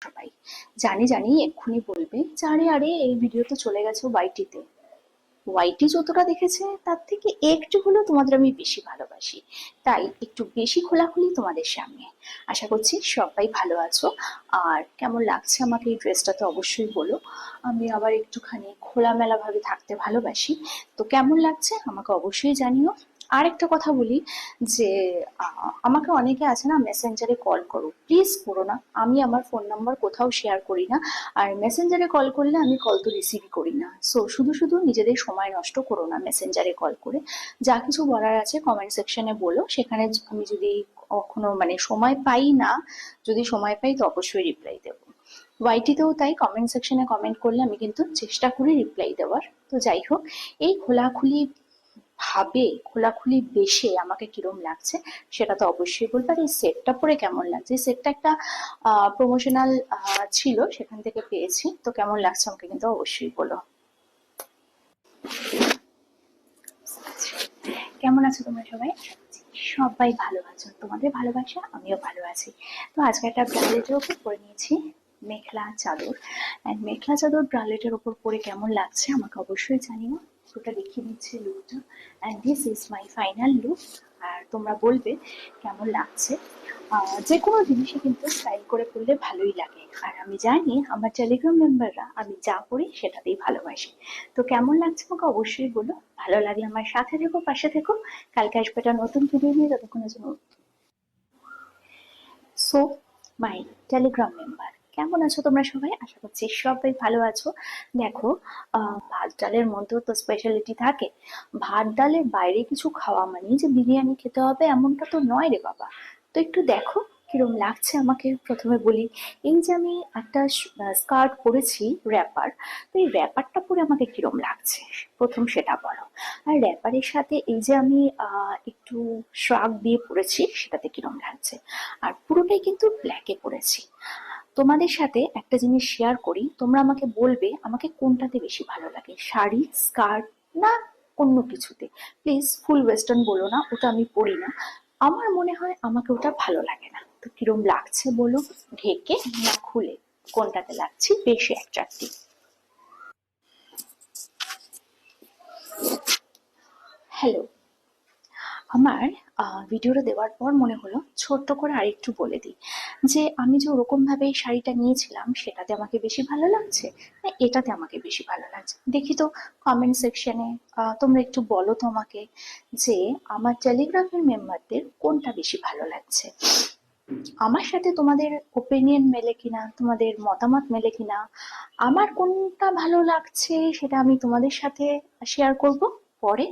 সবাই জানি জানি এক্ষুনি বলবে যে আরে আরে এই ভিডিও তো চলে গেছে ওয়াইটিতে। ওয়াইটি যতটা দেখেছে তার থেকে একটু হলেও তোমাদের আমি বেশি ভালোবাসি, তাই একটু বেশি খোলাখুলি তোমাদের সামনে। আশা করছি সবাই ভালো আছো। আর কেমন লাগছে আমাকে এই ড্রেসটা তো অবশ্যই বলো। আমি আবার একটুখানি খোলামেলা ভাবে থাকতে ভালোবাসি, তো কেমন লাগছে আমাকে অবশ্যই জানিও। আর একটা কথা বলি যে আমাকে অনেকে আছে না মেসেঞ্জারে কল করো, প্লিজ করো না। আমি আমার ফোন নাম্বার কোথাও শেয়ার করি না, আর মেসেঞ্জারে কল করলে আমি কল তো রিসিভই করি না। সো শুধু শুধু নিজেদের সময় নষ্ট করো না মেসেঞ্জারে কল করে। যা কিছু বলার আছে কমেন্ট সেকশনে বলো, সেখানে আমি যদি কখনো সময় পাই না, যদি সময় পাই তো অবশ্যই রিপ্লাই দেবো। ওয়াইটিতেও তাই, কমেন্ট সেকশনে কমেন্ট করলে আমি কিন্তু চেষ্টা করি রিপ্লাই দেওয়ার। তো যাই হোক, এই খোলাখুলি ভাবে খোলাখুলি বেশে আমাকে কিরম লাগছে সেটা তো অবশ্যই বলবে। আর এই সেটটা পরে কেমন লাগছে, এই সেটটা একটা প্রমোশনাল ছিল, সেখান থেকে পেয়েছি। তো কেমন লাগছে আমাকে কিন্তু অবশ্যই বলো। কেমন আছো তোমরা সবাই? সবাই ভালো আছো, তোমাদের ভালোবাসা আমিও ভালো আছি। তো আজকে একটা ব্রালেটের ওপর পরে নিয়েছি মেখলা চাদর, অ্যান্ড মেখলা চাদর ব্রালেটের ওপর পরে কেমন লাগছে আমাকে অবশ্যই জানিও। ওটা দেখিয়ে দিচ্ছি লুকটা, and this is my final look. আর তোমরা বলবে কেমন লাগছে। যে কোনো জিনিসই কিন্তু স্টাইল করে পরলে ভালোই লাগে, আর আমি জানি আমার টেলিগ্রাম মেম্বাররা আমি যা পড়ি সেটাতেই ভালোবাসে। তো কেমন লাগছে আমাকে অবশ্যই বলো। ভালো লাগলে আমার সাথে থেকো, পাশে থেকো। কালকে আসবে একটা নতুন ভিডিও নিয়ে, ততক্ষণের জন্য সো মাই টেলিগ্রাম মেম্বার, কেমন আছো তোমরা সবাই? আশা করছি সবাই ভালো আছো। দেখো, ভাত ডালের মধ্যেও তো স্পেশালিটি থাকে। ভাত ডালের বাইরে কিছু খাওয়া মানে যে বিরিয়ানি খেতে হবে এমনটা তো নয় রে বাবা। তো একটু দেখো কিরম লাগছে আমাকে। প্রথমে বলি, এই যে আমি একটা স্কার্ট পরেছি র্যাপার, তো এই র্যাপারটা পরে আমাকে কিরম লাগছে প্রথম সেটা বলো। আর র্যাপারের সাথে এই যে আমি একটু শ্রাগ দিয়ে পরেছি সেটাতে কিরম লাগছে। আর পুরোটাই কিন্তু ব্ল্যাকে পরেছি। তোমাদের সাথে একটা জিনিস শেয়ার করি, তোমরা আমাকে বলবে আমাকে কোনটাতে বেশি ভালো লাগে, শাড়ি, স্কার্ট, না অন্য কিছুতে। প্লিজ ফুল ওয়েস্টার্ন বলো না, ওটা আমি পরি না। আমার মনে হয় আমাকে ওটা ভালো লাগে না। তো কিরম লাগছে বলো, ঢেকে না খুলে, কোনটাতে লাগছে বেশি অ্যাট্রাক্টিভ? হ্যালো। আমার ভিডিওটা দেওয়ার পর মনে হলো ছোট্ট করে আরেকটু বলে দিই যে আমি যে ওরকম ভাবে এই শাড়িটা নিয়েছিলাম সেটাতে আমাকে বেশি ভালো লাগছে না এটাতে আমাকে বেশি ভালো লাগছে। দেখি তো কমেন্ট সেকশনে তোমরা একটু বলো তো আমাকে যে আমার টেলিগ্রামের মেম্বারদের কোনটা বেশি ভালো লাগছে। আমার সাথে তোমাদের ওপিনিয়ন মেলে কিনা, তোমাদের মতামত মেলে কিনা, আমার কোনটা ভালো লাগছে সেটা আমি তোমাদের সাথে শেয়ার করব পরে।